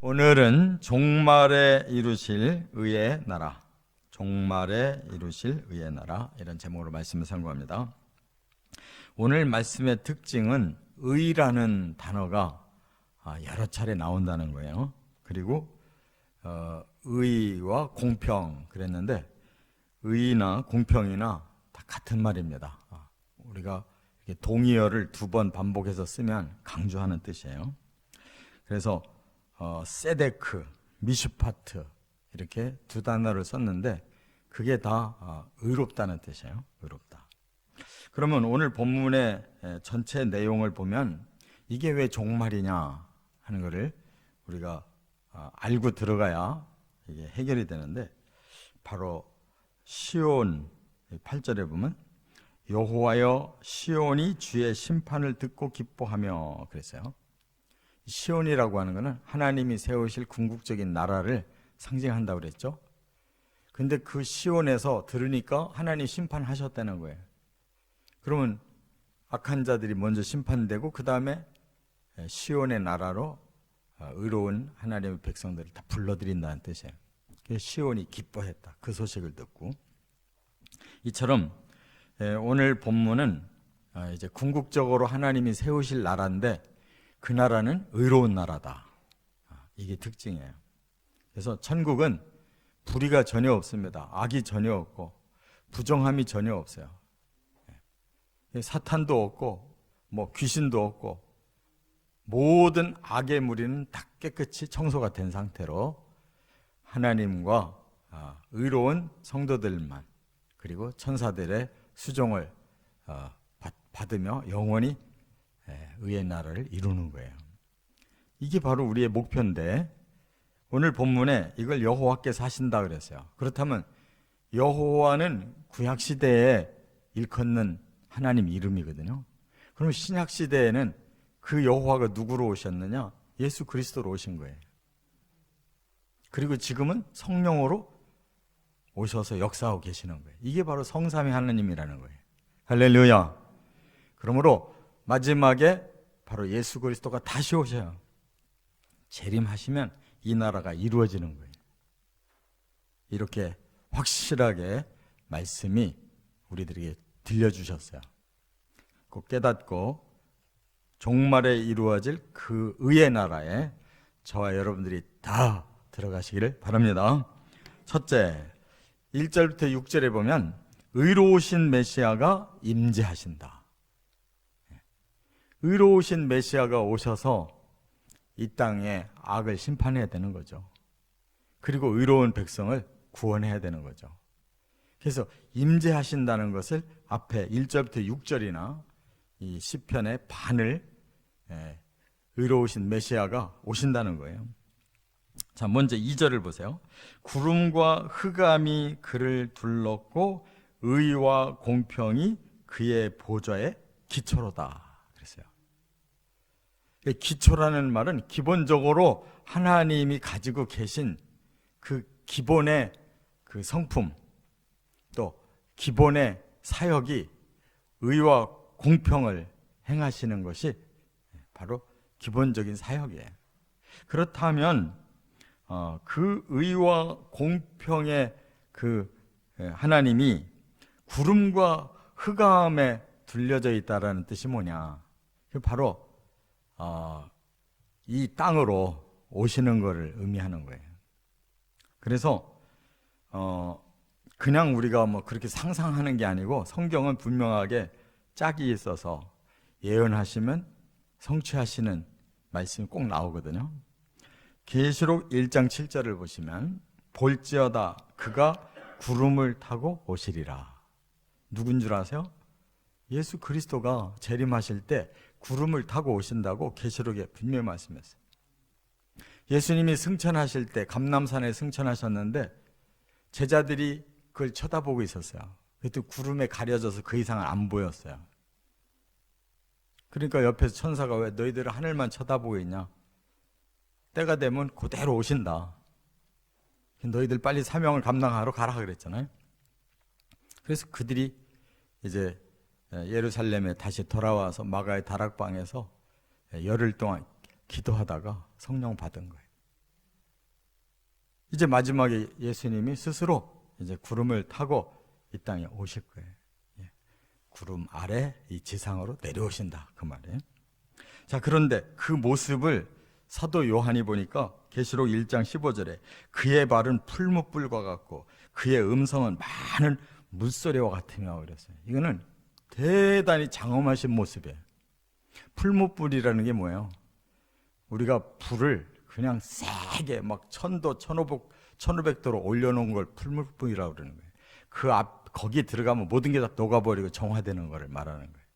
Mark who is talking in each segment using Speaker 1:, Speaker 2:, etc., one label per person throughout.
Speaker 1: 오늘은 종말에 이루실 의의 나라, 종말에 이루실 의의 나라, 이런 제목으로 말씀을 선고합니다. 오늘 말씀의 특징은 의라는 단어가 여러 차례 나온다는 거예요. 그리고 의와 공평 그랬는데, 의나 공평이나 다 같은 말입니다. 우리가 이렇게 동의어를 2번 반복해서 쓰면 강조하는 뜻이에요. 그래서 세데크, 미슈파트 이렇게 2 단어를 썼는데, 그게 다 의롭다는 뜻이에요. 의롭다. 그러면 오늘 본문의 전체 내용을 보면 이게 왜 종말이냐 하는 것을 우리가 알고 들어가야 이게 해결이 되는데, 바로 시온 8절에 보면 여호와여 시온이 주의 심판을 듣고 기뻐하며 그랬어요. 시온이라고 하는 것은 하나님이 세우실 궁극적인 나라를 상징한다고 그랬죠. 근데 그 시온에서 들으니까 하나님 심판하셨다는 거예요. 그러면 악한 자들이 먼저 심판되고 그 다음에 시온의 나라로 의로운 하나님의 백성들을 다 불러들인다는 뜻이에요. 그래서 시온이 기뻐했다, 그 소식을 듣고. 이처럼 오늘 본문은 이제 궁극적으로 하나님이 세우실 나라인데, 그 나라는 의로운 나라다. 이게 특징이에요. 그래서 천국은 불의가 전혀 없습니다. 악이 전혀 없고 부정함이 전혀 없어요. 사탄도 없고 귀신도 없고 모든 악의 무리는 다 깨끗이 청소가 된 상태로 하나님과 의로운 성도들만, 그리고 천사들의 수종을 받으며 영원히 의의 나라를 이루는 거예요. 이게 바로 우리의 목표인데, 오늘 본문에 이걸 여호와께서 하신다 그랬어요. 그렇다면 여호와는 구약시대에 일컫는 하나님 이름이거든요. 그럼 신약시대에는 그 여호와가 누구로 오셨느냐? 예수 그리스도로 오신 거예요. 그리고 지금은 성령으로 오셔서 역사하고 계시는 거예요. 이게 바로 성삼위 하나님이라는 거예요. 할렐루야. 그러므로 마지막에 바로 예수 그리스도가 다시 오셔요. 재림하시면 이 나라가 이루어지는 거예요. 이렇게 확실하게 말씀이 우리들에게 들려주셨어요. 꼭 깨닫고 종말에 이루어질 그 의의 나라에 저와 여러분들이 다 들어가시기를 바랍니다. 첫째, 1절부터 6절에 보면 의로우신 메시아가 임재하신다. 의로우신 메시아가 오셔서 이 땅에 악을 심판해야 되는 거죠. 그리고 의로운 백성을 구원해야 되는 거죠. 그래서 임재하신다는 것을 앞에 1절부터 6절이나 이 시편의 반을 의로우신 메시아가 오신다는 거예요. 자, 먼저 2절을 보세요. 구름과 흑암이 그를 둘렀고 의와 공평이 그의 보좌의 기초로다 그랬어요. 기초라는 말은 기본적으로 하나님이 가지고 계신 그 기본의 그 성품, 또 기본의 사역이 의와 공평을 행하시는 것이 바로 기본적인 사역이에요. 그렇다면 그 의와 공평의 그 하나님이 구름과 흑암에 둘려져 있다라는 뜻이 뭐냐? 바로 이 땅으로 오시는 것을 의미하는 거예요. 그래서 그냥 우리가 그렇게 상상하는 게 아니고, 성경은 분명하게 짝이 있어서 예언하시면 성취하시는 말씀이 꼭 나오거든요. 계시록 1장 7절을 보시면 볼지어다 그가 구름을 타고 오시리라. 누군 줄 아세요? 예수 그리스도가 재림하실 때 구름을 타고 오신다고 계시록에 분명히 말씀했어요. 예수님이 승천하실 때 감람산에 승천하셨는데 제자들이 그걸 쳐다보고 있었어요. 그때 구름에 가려져서 그 이상은 안 보였어요. 그러니까 옆에서 천사가 왜 너희들은 하늘만 쳐다보고 있냐? 때가 되면 그대로 오신다. 너희들 빨리 사명을 감당하러 가라 그랬잖아요. 그래서 그들이 이제 예루살렘에 다시 돌아와서 마가의 다락방에서 열흘 동안 기도하다가 성령 받은 거예요. 이제 마지막에 예수님이 스스로 이제 구름을 타고 이 땅에 오실 거예요. 구름 아래 이 지상으로 내려오신다, 그 말이에요. 자, 그런데 그 모습을 사도 요한이 보니까 계시록 1장 15절에 그의 발은 풀무불과 같고 그의 음성은 많은 물소리와 같으며 그랬어요. 이거는 대단히 장엄하신 모습이에요. 풀무불이라는 게 뭐예요? 우리가 불을 그냥 세게 막 1000도, 1500도로 올려놓은 걸 풀무불이라고 그러는 거예요. 그 거기에 들어가면 모든 게 다 녹아버리고 정화되는 거를 말하는 거예요.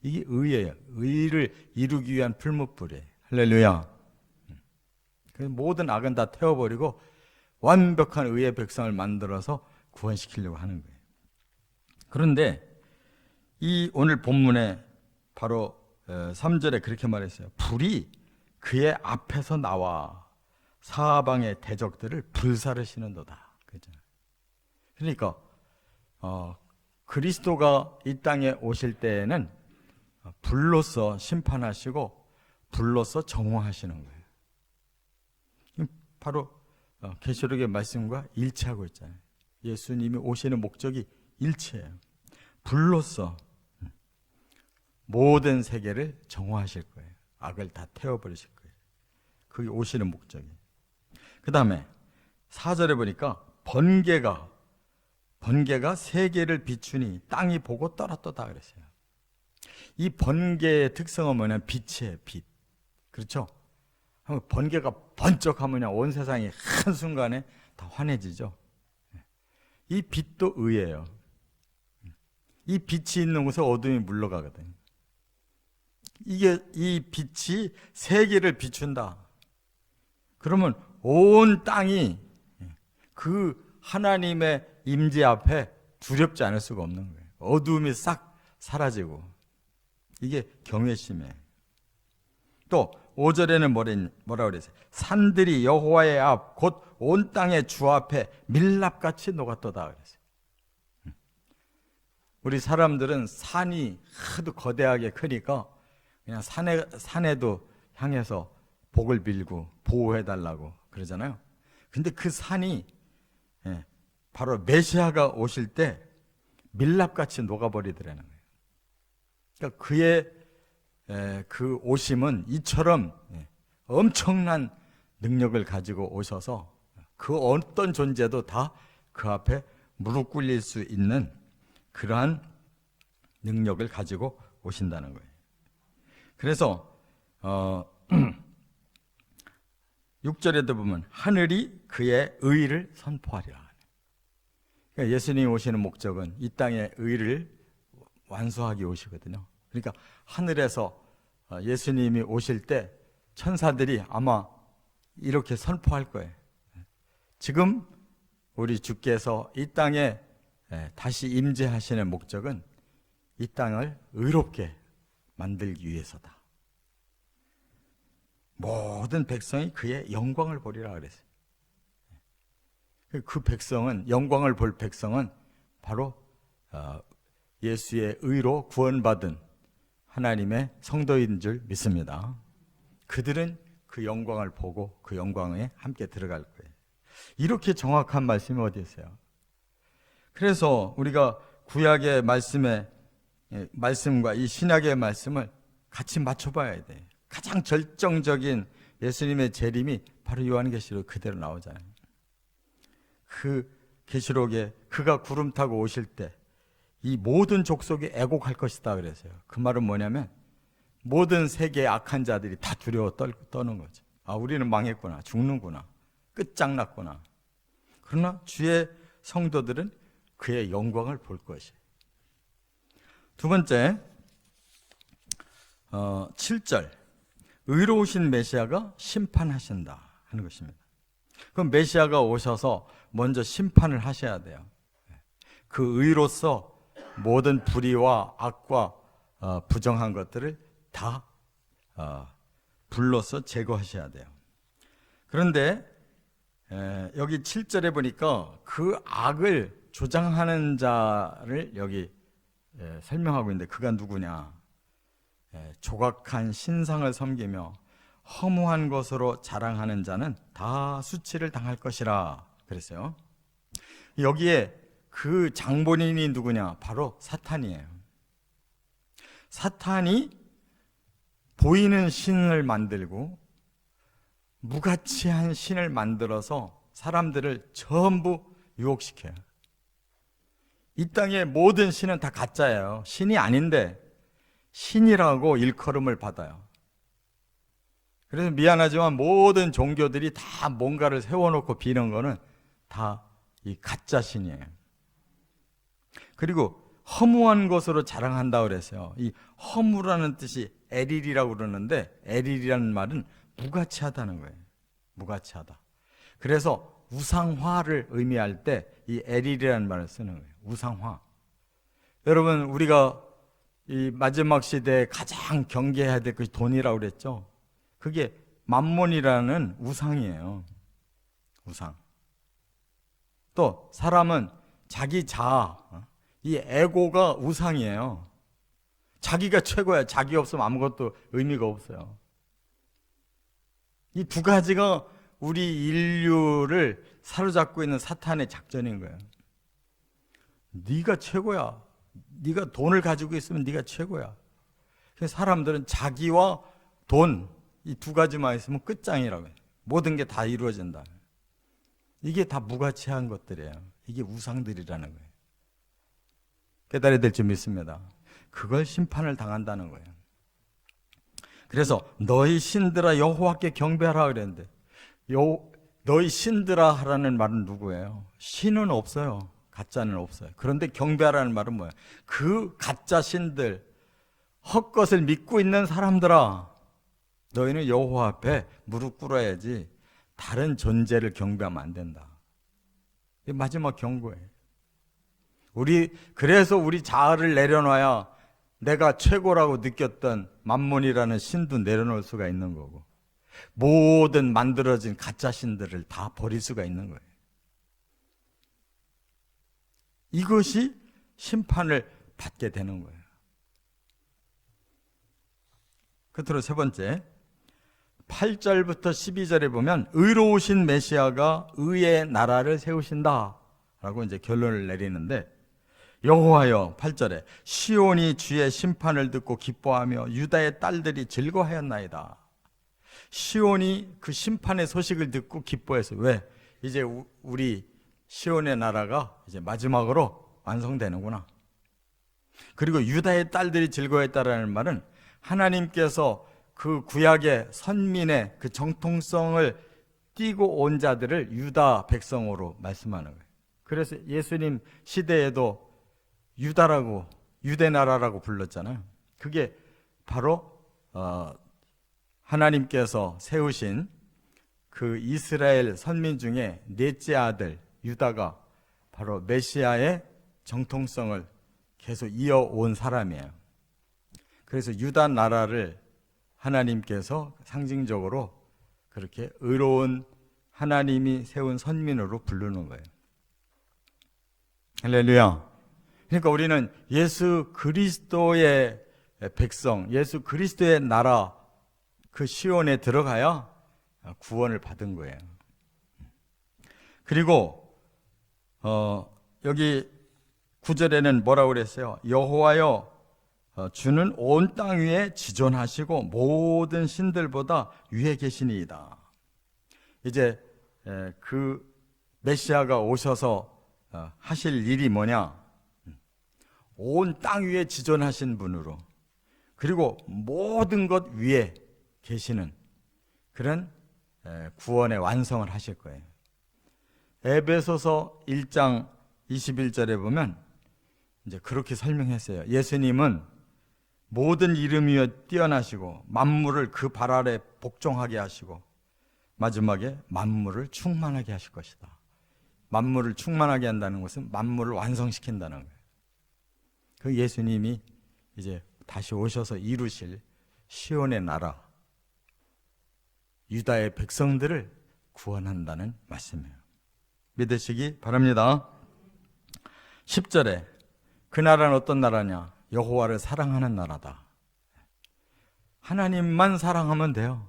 Speaker 1: 이게 의예요. 의를 이루기 위한 풀무불이에요. 할렐루야. 모든 악은 다 태워버리고 완벽한 의의 백성을 만들어서 구원시키려고 하는 거예요. 그런데 이 오늘 본문에 바로 3절에 그렇게 말했어요. 불이 그의 앞에서 나와 사방의 대적들을 불사르시는도다. 그러니까 그리스도가 이 땅에 오실 때에는 불로서 심판하시고 불로서 정화하시는 거예요. 바로 계시록의 말씀과 일치하고 있잖아요. 예수님이 오시는 목적이 일치해요. 불로서 모든 세계를 정화하실 거예요. 악을 다 태워버리실 거예요. 그게 오시는 목적이에요. 그 다음에 4절에 보니까 번개가 세계를 비추니 땅이 보고 떨었도다 그랬어요. 이 번개의 특성은 뭐냐면 빛이에요. 빛. 그렇죠? 번개가 번쩍하면 온 세상이 한순간에 다 환해지죠. 이 빛도 의예요. 이 빛이 있는 곳에 어둠이 물러가거든요. 이 빛이 세계를 비춘다. 그러면 온 땅이 그 하나님의 임재 앞에 두렵지 않을 수가 없는 거예요. 어두움이 싹 사라지고. 이게 경외심이에요. 또 5절에는 뭐라 그랬어요? 산들이 여호와의 앞 곧 온 땅의 주 앞에 밀랍같이 녹았도다 그랬어요. 우리 사람들은 산이 하도 거대하게 크니까 그냥 산에도 향해서 복을 빌고 보호해달라고 그러잖아요. 근데 그 산이 바로 메시아가 오실 때 밀랍같이 녹아버리더라는 거예요. 그러니까 그의 그 오심은 이처럼 엄청난 능력을 가지고 오셔서 그 어떤 존재도 다 그 앞에 무릎 꿇릴 수 있는 그러한 능력을 가지고 오신다는 거예요. 그래서 6절에도 보면 하늘이 그의 의를 선포하리라. 그러니까 예수님이 오시는 목적은 이 땅의 의를 완수하기 오시거든요. 그러니까 하늘에서 예수님이 오실 때 천사들이 아마 이렇게 선포할 거예요. 지금 우리 주께서 이 땅에 다시 임재하시는 목적은 이 땅을 의롭게 만들기 위해서다. 모든 백성이 그의 영광을 보리라 그랬어요. 그 백성은, 영광을 볼 백성은 바로 예수의 의로 구원받은 하나님의 성도인 줄 믿습니다. 그들은 그 영광을 보고 그 영광에 함께 들어갈 거예요. 이렇게 정확한 말씀이 어디 있어요? 그래서 우리가 구약의 말씀과 이 신약의 말씀을 같이 맞춰봐야 돼요. 가장 절정적인 예수님의 재림이 바로 요한계시록 그대로 나오잖아요. 그 계시록에 그가 구름 타고 오실 때 이 모든 족속이 애곡할 것이다 그랬어요. 그 말은 뭐냐면 모든 세계의 악한 자들이 다 두려워 떠는 거죠. 아, 우리는 망했구나, 죽는구나, 끝장났구나. 그러나 주의 성도들은 그의 영광을 볼 것이에요. 두 번째 7절 의로우신 메시아가 심판하신다 하는 것입니다. 그럼 메시아가 오셔서 먼저 심판을 하셔야 돼요. 그 의로서 모든 불의와 악과 부정한 것들을 다 불로서 제거하셔야 돼요. 그런데 여기 7절에 보니까 그 악을 조장하는 자를 여기 설명하고 있는데 그가 누구냐? 조각한 신상을 섬기며 허무한 것으로 자랑하는 자는 다 수치를 당할 것이라 그랬어요. 여기에 그 장본인이 누구냐? 바로 사탄이에요. 사탄이 보이는 신을 만들고 무가치한 신을 만들어서 사람들을 전부 유혹시켜요. 이 땅의 모든 신은 다 가짜예요. 신이 아닌데 신이라고 일컬음을 받아요. 그래서 미안하지만 모든 종교들이 다 뭔가를 세워놓고 비는 거는 다 이 가짜 신이에요. 그리고 허무한 것으로 자랑한다고 그랬어요. 이 허무라는 뜻이 에릴이라고 그러는데 에릴이라는 말은 무가치하다는 거예요. 무가치하다. 그래서 우상화를 의미할 때 이 에릴이라는 말을 쓰는 거예요. 우상화. 여러분, 우리가 이 마지막 시대에 가장 경계해야 될 것이 돈이라고 그랬죠. 그게 만몬이라는 우상이에요. 우상. 또 사람은 자기 자아, 이 에고가 우상이에요. 자기가 최고야. 자기 없으면 아무것도 의미가 없어요. 이 두 가지가 우리 인류를 사로잡고 있는 사탄의 작전인 거예요. 네가 최고야. 네가 돈을 가지고 있으면 네가 최고야. 그래서 사람들은 자기와 돈, 이 두 가지만 있으면 끝장이라고 해요. 모든 게 다 이루어진다. 이게 다 무가치한 것들이에요. 이게 우상들이라는 거예요. 깨달아야 될 줄 믿습니다. 그걸 심판을 당한다는 거예요. 그래서 너희 신들아 여호와께 경배하라 그랬는데 너희 신들아 하라는 말은 누구예요? 신은 없어요. 가짜는 없어요. 그런데 경배하라는 말은 뭐예요? 그 가짜 신들, 헛것을 믿고 있는 사람들아, 너희는 여호와 앞에 무릎 꿇어야지 다른 존재를 경배하면 안 된다. 이게 마지막 경고예요. 그래서 우리 자아를 내려놔야 내가 최고라고 느꼈던 만몬이라는 신도 내려놓을 수가 있는 거고, 모든 만들어진 가짜 신들을 다 버릴 수가 있는 거예요. 이것이 심판을 받게 되는 거예요. 끝으로 세 번째, 8절부터 12절에 보면 의로우신 메시아가 의의 나라를 세우신다 라고 이제 결론을 내리는데, 여호와여 8절에 시온이 주의 심판을 듣고 기뻐하며 유다의 딸들이 즐거워하였나이다. 시온이 그 심판의 소식을 듣고 기뻐해서, 왜? 이제 우리 시온의 나라가 이제 마지막으로 완성되는구나. 그리고 유다의 딸들이 즐거워했다라는 말은 하나님께서 그 구약의 선민의 그 정통성을 띠고 온 자들을 유다 백성으로 말씀하는 거예요. 그래서 예수님 시대에도 유다라고, 유대나라라고 불렀잖아요. 그게 바로 하나님께서 세우신 그 이스라엘 선민 중에 넷째 아들 유다가 바로 메시아의 정통성을 계속 이어온 사람이에요. 그래서 유다 나라를 하나님께서 상징적으로 그렇게 의로운 하나님이 세운 선민으로 부르는 거예요. 할렐루야. 그러니까 우리는 예수 그리스도의 백성, 예수 그리스도의 나라, 그 시온에 들어가야 구원을 받은 거예요. 그리고 여기 9절에는 뭐라고 그랬어요? 여호와여 주는 온 땅 위에 지존하시고 모든 신들보다 위에 계시니이다. 이제 그 메시아가 오셔서 하실 일이 뭐냐? 온 땅 위에 지존하신 분으로, 그리고 모든 것 위에 계시는 그런 구원의 완성을 하실 거예요. 에베소서 1장 21절에 보면 이제 그렇게 설명했어요. 예수님은 모든 이름 위에 뛰어나시고 만물을 그 발 아래 복종하게 하시고 마지막에 만물을 충만하게 하실 것이다. 만물을 충만하게 한다는 것은 만물을 완성시킨다는 거예요. 그 예수님이 이제 다시 오셔서 이루실 시온의 나라, 유다의 백성들을 구원한다는 말씀이에요. 믿으시기 바랍니다. 10절에 그 나라는 어떤 나라냐? 여호와를 사랑하는 나라다. 하나님만 사랑하면 돼요.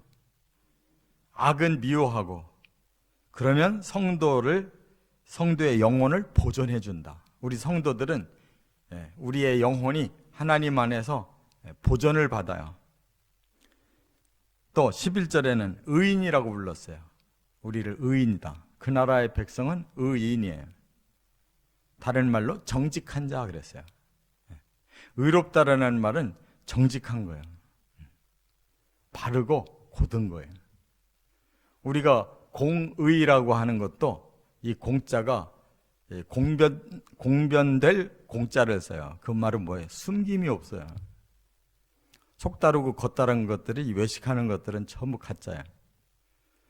Speaker 1: 악은 미워하고, 그러면 성도의 영혼을 보존해 준다. 우리 성도들은 우리의 영혼이 하나님 안에서 보존을 받아요. 또 11절에는 의인이라고 불렀어요. 우리를 의인이다. 그 나라의 백성은 의인이에요. 다른 말로 정직한 자 그랬어요. 의롭다라는 말은 정직한 거예요. 바르고 곧은 거예요. 우리가 공의라고 하는 것도 이 공자가 공변될 공자를 써요. 그 말은 뭐예요? 숨김이 없어요. 속 다르고 겉 다른 것들이, 외식하는 것들은 전부 가짜예요.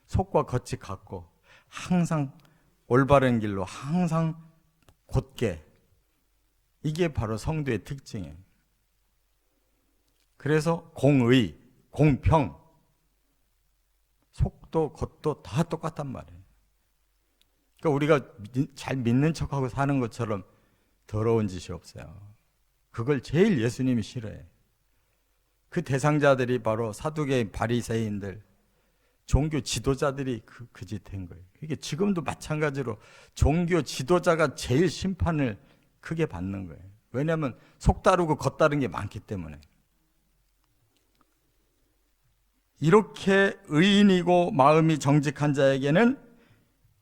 Speaker 1: 속과 겉이 같고 항상 올바른 길로 항상 곧게, 이게 바로 성도의 특징이에요. 그래서 공의, 공평, 속도 겉도 다 똑같단 말이에요. 그러니까 우리가 잘 믿는 척하고 사는 것처럼 더러운 짓이 없어요. 그걸 제일 예수님이 싫어해요. 그 대상자들이 바로 사두개인 바리새인들, 종교 지도자들이 그 짓 한 거예요. 이게 지금도 마찬가지로 종교 지도자가 제일 심판을 크게 받는 거예요. 왜냐하면 속 다르고 겉 다른 게 많기 때문에. 이렇게 의인이고 마음이 정직한 자에게는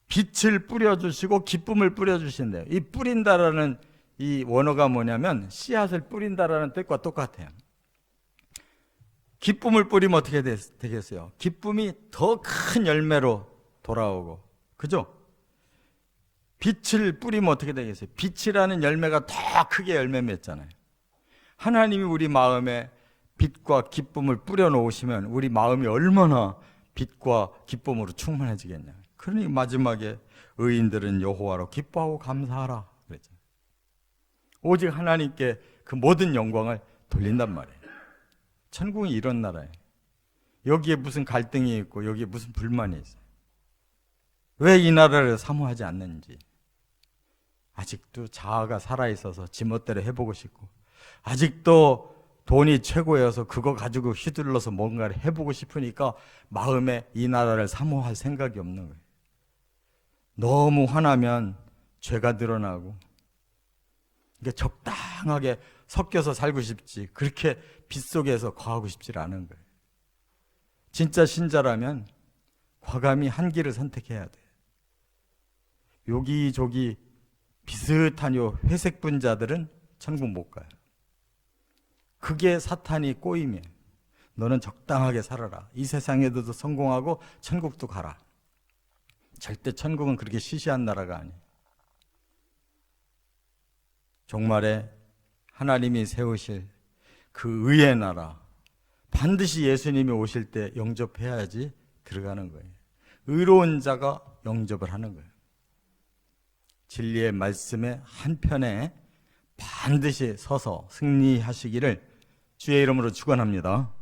Speaker 1: 빛을 뿌려주시고 기쁨을 뿌려주신대요. 이 뿌린다라는 이 원어가 뭐냐면 씨앗을 뿌린다라는 뜻과 똑같아요. 기쁨을 뿌리면 어떻게 되겠어요? 기쁨이 더 큰 열매로 돌아오고, 그죠? 빛을 뿌리면 어떻게 되겠어요? 빛이라는 열매가 더 크게 열매 맺잖아요. 하나님이 우리 마음에 빛과 기쁨을 뿌려놓으시면 우리 마음이 얼마나 빛과 기쁨으로 충만해지겠냐. 그러니 마지막에 의인들은 여호와로 기뻐하고 감사하라 그랬죠. 오직 하나님께 그 모든 영광을 돌린단 말이에요. 천국은 이런 나라예요. 여기에 무슨 갈등이 있고 여기에 무슨 불만이 있어요. 왜 이 나라를 사모하지 않는지. 아직도 자아가 살아있어서 지멋대로 해보고 싶고, 아직도 돈이 최고여서 그거 가지고 휘둘러서 뭔가를 해보고 싶으니까 마음에 이 나라를 사모할 생각이 없는 거예요. 너무 화나면 죄가 늘어나고, 그러니까 적당하게 섞여서 살고 싶지, 그렇게 빗속에서 거하고 싶지 않은 거예요. 진짜 신자라면 과감히 한 길을 선택해야 돼요. 여기저기 비슷한 요 회색 분자들은 천국 못 가요. 그게 사탄이 꼬임이에요. 너는 적당하게 살아라. 이 세상에도 성공하고 천국도 가라. 절대 천국은 그렇게 시시한 나라가 아니에요. 종말에 하나님이 세우실 그 의의 나라, 반드시 예수님이 오실 때 영접해야지 들어가는 거예요. 의로운 자가 영접을 하는 거예요. 진리의 말씀의 한편에 반드시 서서 승리하시기를 주의 이름으로 축원합니다.